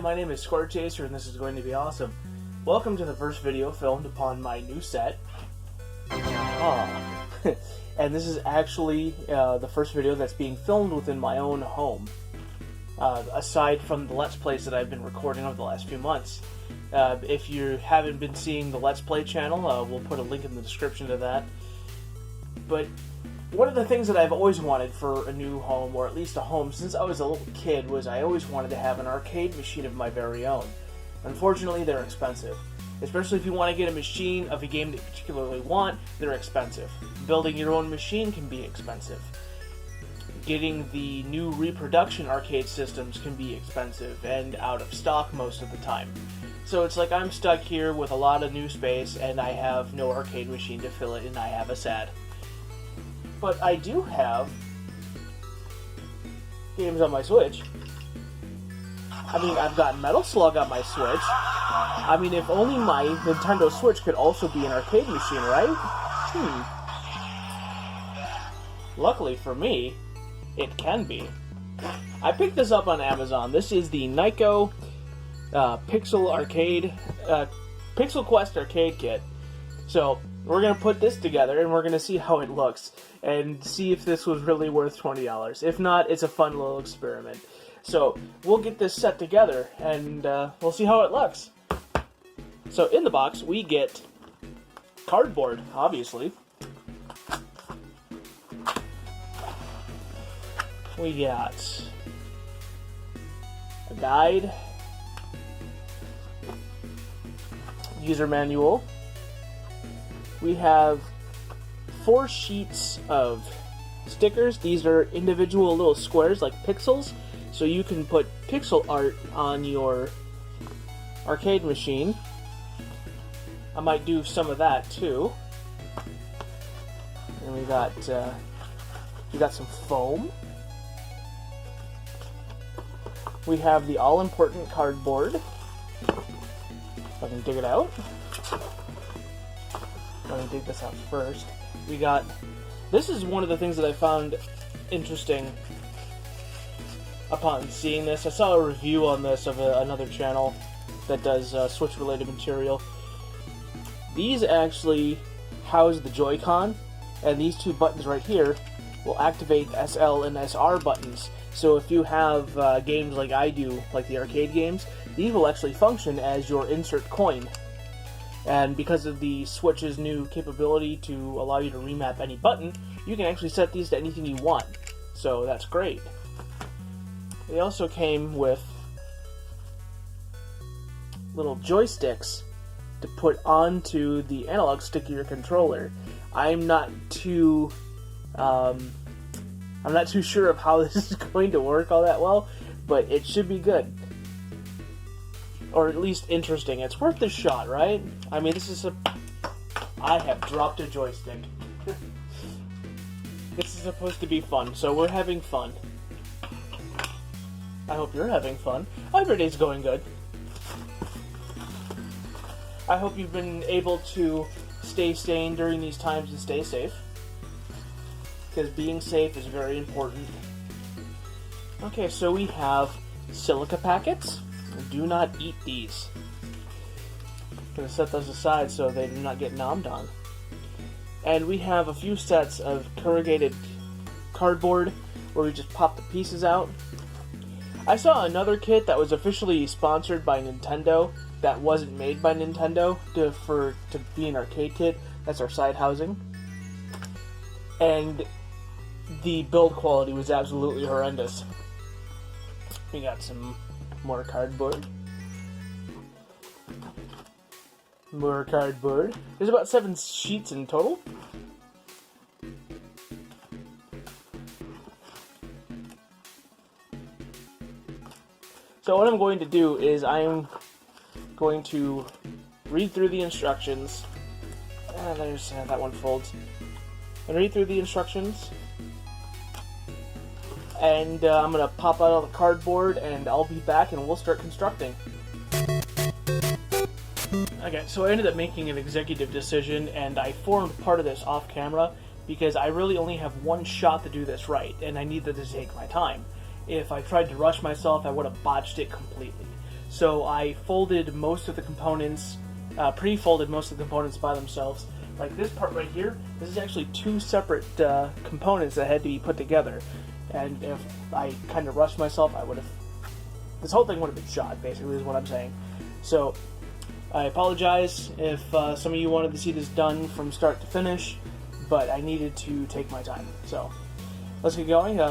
my name is Square Chaser, and this is going to be awesome. Welcome to the first video filmed upon my new set. And this is actually the first video that's being filmed within my own home. Aside from the Let's Plays that I've been recording over the last few months. If you haven't been seeing the Let's Play channel, we'll put a link in the description to that. But one of the things that I've always wanted for a new home, or at least a home since I was a little kid, was I always wanted to have an arcade machine of my very own. Unfortunately, they're expensive. Especially if you want to get a machine of a game that you particularly want, they're expensive. Building your own machine can be expensive. Getting the new reproduction arcade systems can be expensive and out of stock most of the time. So it's like I'm stuck here with a lot of new space and I have no arcade machine to fill it, and I have a sad. But I do have games on my Switch. I mean, I've got Metal Slug on my Switch. I mean, if only my Nintendo Switch could also be an arcade machine, right? Luckily for me, it can be. I picked this up on Amazon. This is the Nyko Pixel Quest Arcade Kit. So, we're going to put this together, and we're going to see how it looks, and see if this was really worth $20. If not, it's a fun little experiment. So, we'll get this set together, and we'll see how it looks. So, in the box, we get cardboard, obviously. We got a guide, user manual. We have 4 sheets of stickers. These are individual little squares like pixels, so you can put pixel art on your arcade machine. I might do some of that too. And we got some foam. We have the all-important cardboard. If I can dig it out. Let me dig this out first. We got... This is one of the things that I found interesting upon seeing this. I saw a review on this of another channel that does Switch-related material. These actually house the Joy-Con, and these 2 buttons right here will activate SL and SR buttons. So if you have games like I do, like the arcade games, these will actually function as your insert coin. And because of the Switch's new capability to allow you to remap any button, you can actually set these to anything you want. So that's great. They also came with little joysticks to put onto the analog stick of your controller. I'm not too sure of how this is going to work all that well, but it should be good. Or at least interesting. It's worth the shot, right? I mean, I have dropped a joystick. This is supposed to be fun, so we're having fun. I hope you're having fun. Every day's going good. I hope you've been able to stay sane during these times and stay safe. Because being safe is very important. Okay, so we have silica packets. Do not eat these. I'm going to set those aside so they do not get nommed on. And we have a few sets of corrugated cardboard where we just pop the pieces out. I saw another kit that was officially sponsored by Nintendo that wasn't made by Nintendo to be an arcade kit. That's our side housing. And the build quality was absolutely horrendous. We got some more cardboard. More cardboard. There's about 7 sheets in total. So what I'm going to do is I'm going to read through the instructions. There's that one folds. And read through the instructions. And I'm going to pop out all the cardboard, and I'll be back and we'll start constructing. Okay, so I ended up making an executive decision, and I formed part of this off camera because I really only have one shot to do this right, and I needed to take my time. If I tried to rush myself, I would have botched it completely. So I folded most of the components, pre-folded most of the components by themselves. Like this part right here, this is actually two separate components that had to be put together. And if I kind of rushed myself, I would have... This whole thing would have been shot, basically, is what I'm saying. So, I apologize if some of you wanted to see this done from start to finish, but I needed to take my time. So, let's get going.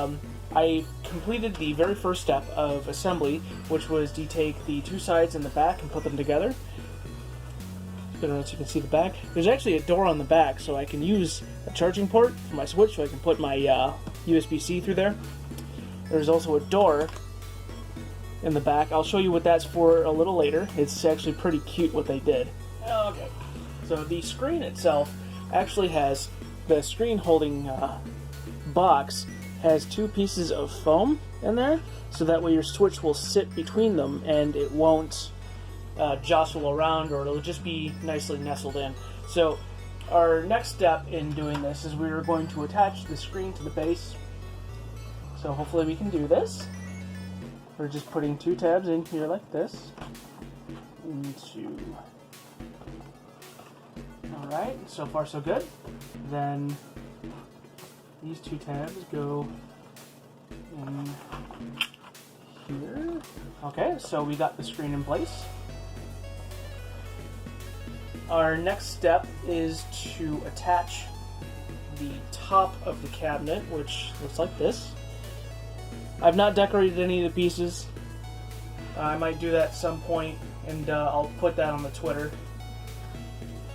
I completed the very first step of assembly, which was to take the two sides and the back and put them together. I don't know if you can see the back. There's actually a door on the back, so I can use a charging port for my Switch, so I can put my USB-C through there. There's also a door in the back. I'll show you what that's for a little later. It's actually pretty cute what they did. Okay, so the screen itself actually has, the screen holding box has two pieces of foam in there, so that way your Switch will sit between them and it won't jostle around, or it'll just be nicely nestled in. So our next step in doing this is we're going to attach the screen to the base. So hopefully we can do this. We're just putting two tabs in here like this. Alright, so far so good. Then these two tabs go in here. Okay, so we got the screen in place. Our next step is to attach the top of the cabinet, which looks like this. I've not decorated any of the pieces. I might do that at some point, and I'll put that on the Twitter.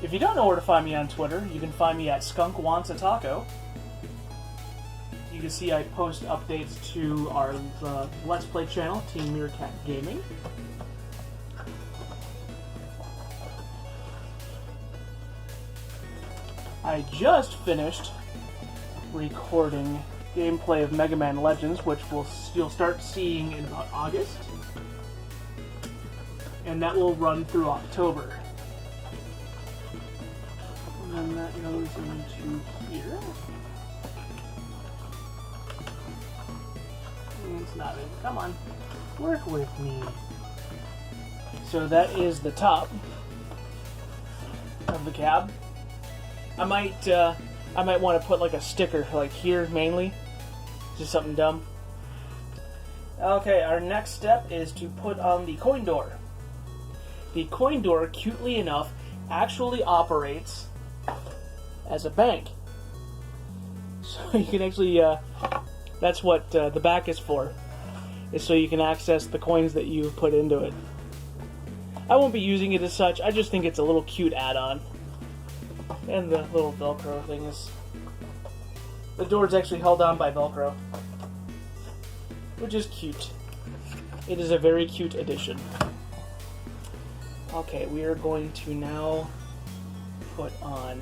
If you don't know where to find me on Twitter, you can find me at Skunk Wants a Taco. You can see I post updates to our Let's Play channel, Team Meerkat Gaming. I just finished recording gameplay of Mega Man Legends, which you'll start seeing in about August, and that will run through October. And then that goes into here. It's not in. Come on, work with me. So that is the top of the cab. I might want to put like a sticker, like here mainly. Just something dumb. Okay, our next step is to put on the coin door. The coin door, cutely enough, actually operates as a bank. So you can actually, that's what the back is for, is so you can access the coins that you put into it. I won't be using it as such, I just think it's a little cute add-on. And the little Velcro thing is... The door is actually held on by Velcro, which is cute. It is a very cute addition. Okay, we are going to now put on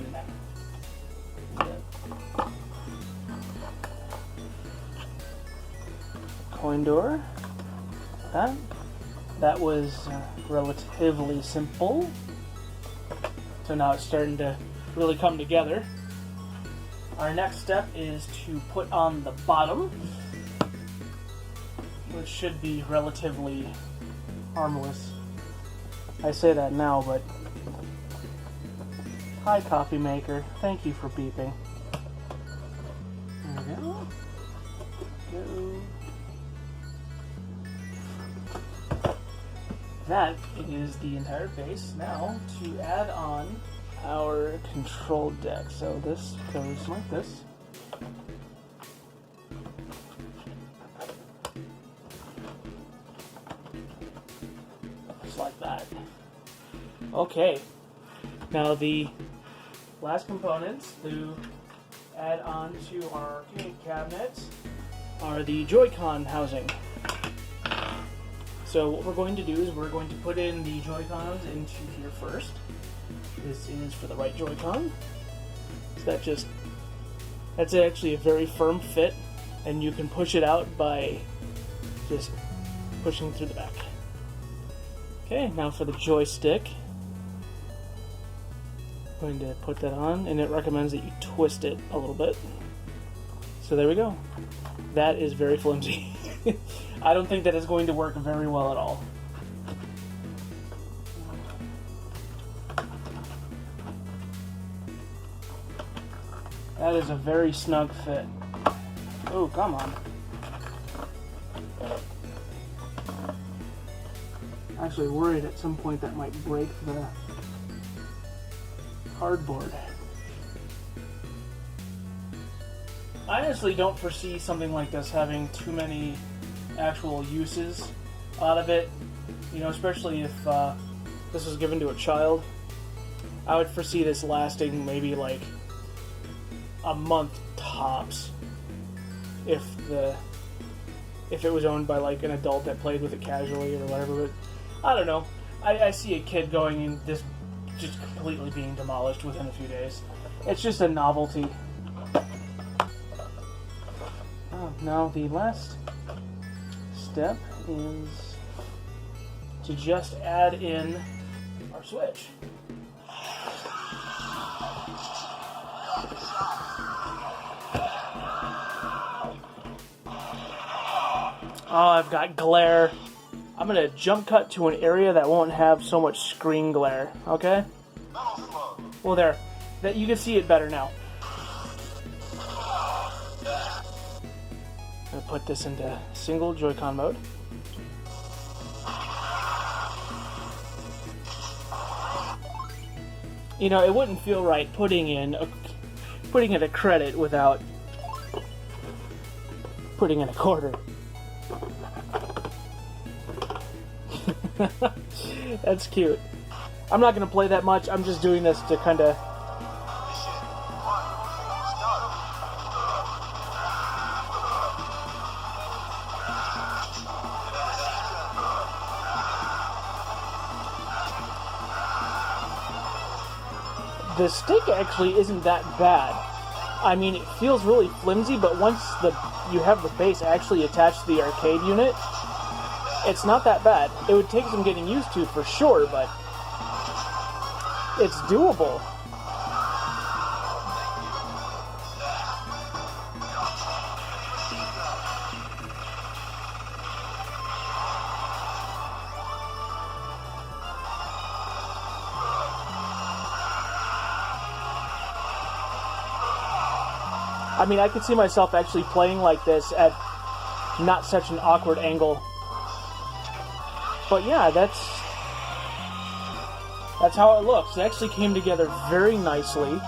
the coin door. That was relatively simple. So now it's starting to really come together. Our next step is to put on the bottom, which should be relatively harmless. I say that now, but... Hi, coffee maker. Thank you for beeping. There we go. That is the entire base. Now, to add on our control deck. So this goes like this. Just like that. Okay. Now the last components to add on to our arcade cabinet are the Joy-Con housing. So what we're going to do is we're going to put in the Joy-Cons into here first. This is for the right Joy-Con. So that's actually a very firm fit, and you can push it out by just pushing through the back. Okay, now for the joystick. I'm going to put that on, and it recommends that you twist it a little bit. So there we go. That is very flimsy. I don't think that is going to work very well at all. That is a very snug fit. Oh, come on. Actually worried at some point that might break the cardboard. I honestly don't foresee something like this having too many actual uses out of it. You know, especially if this was given to a child. I would foresee this lasting maybe like a month tops. If it was owned by like an adult that played with it casually or whatever. But I don't know. I see a kid going in this just completely being demolished within a few days. It's just a novelty. Oh, now the last step is to just add in our switch. Oh, I've got glare. I'm gonna jump cut to an area that won't have so much screen glare, okay? Well, there. That you can see it better now. I'm gonna put this into single Joy-Con mode. You know, it wouldn't feel right putting in a credit without putting in a quarter. That's cute. I'm not going to play that much. I'm just doing this to kind of... The stick actually isn't that bad. I mean, it feels really flimsy, but once you have the base actually attached to the arcade unit, it's not that bad. It would take some getting used to for sure, but it's doable. I mean, I could see myself actually playing like this at not such an awkward angle. But yeah, that's how it looks. It actually came together very nicely.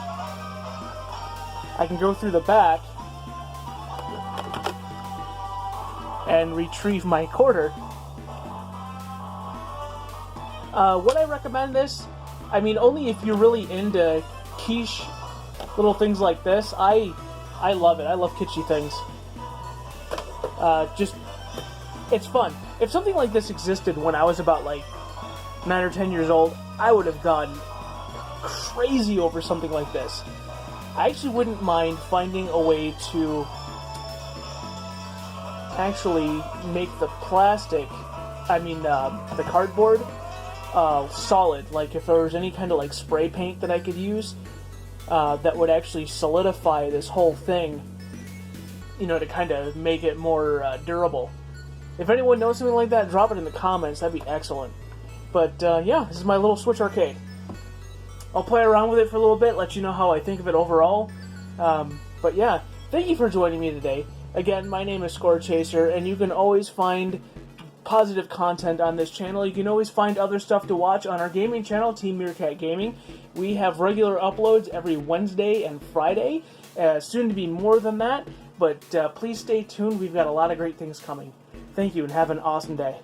I can go through the back and retrieve my quarter. Would I recommend this? I mean, only if you're really into quiche little things like this. I love it. I love kitschy things. It's fun. If something like this existed when I was about like 9 or 10 years old, I would have gone crazy over something like this. I actually wouldn't mind finding a way to actually make the plastic, the cardboard, solid. Like if there was any kind of like spray paint that I could use that would actually solidify this whole thing, you know, to kind of make it more durable. If anyone knows something like that, drop it in the comments. That'd be excellent. But yeah, this is my little Switch Arcade. I'll play around with it for a little bit, let you know how I think of it overall. But yeah, thank you for joining me today. Again, my name is Score Chaser, and you can always find positive content on this channel. You can always find other stuff to watch on our gaming channel, Team Meerkat Gaming. We have regular uploads every Wednesday and Friday. Soon to be more than that, but please stay tuned. We've got a lot of great things coming. Thank you, and have an awesome day.